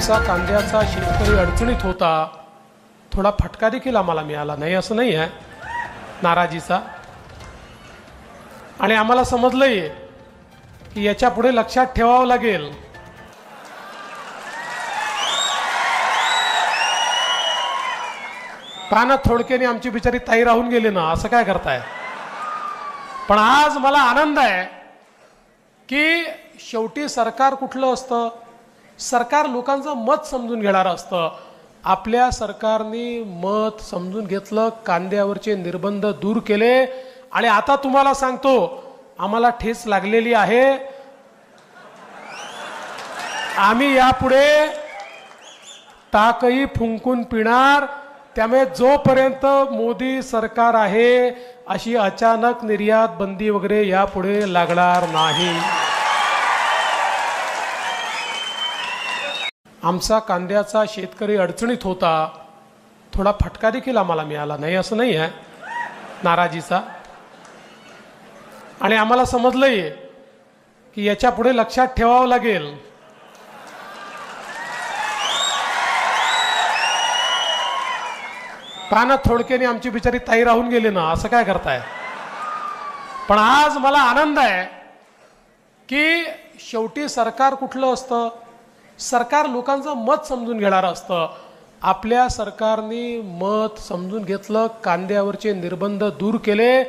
आमचा कांद्याचा शेतकरी अडचणीत होता, थोडा फटका देखील आम्हाला मिळाला नाही असं नाही आहे नाराजीचा. आणि आम्हाला समजलंय की याच्या पुढे लक्षात ठेवावं लागेल पाना थोडक्याने आमची बिचारी ताई राहून गेली ना, असं काय करताय. पण आज मला आनंद आहे की शेवटी सरकार कुठलं असतं, सरकार लोकांचं मत समजून घेणारं असतं. आपल्या सरकारने मत समजून घेतलं, कांद्यावरचे निर्बंध दूर केले आणि आता तुम्हाला सांगतो आम्हाला ठेच लागलेली आहे. आम्ही यापुढे टाकही फुंकून पिणार. त्यामुळे जोपर्यंत मोदी सरकार आहे अशी अचानक निर्यात बंदी वगैरे यापुढे लागणार नाही. आमचा कांद्याचा शेतकरी अडचणीत होता, थोडा फटका देखील आम्हाला मिळाला नाही असं नाही आहे नाराजीचा. आणि आम्हाला समजलंय की याच्या पुढे लक्षात ठेवावं लागेल पाना थोडक्याने आमची बिचारी ताई राहून गेली ना, असं काय करताय. पण आज मला आनंद आहे की शेवटी सरकार कुठलं असतं, सरकार लोकांचं मत समजून घेणारं असतं. आपल्या सरकारने मत समजून घेतलं, कांद्यावरचे निर्बंध दूर केले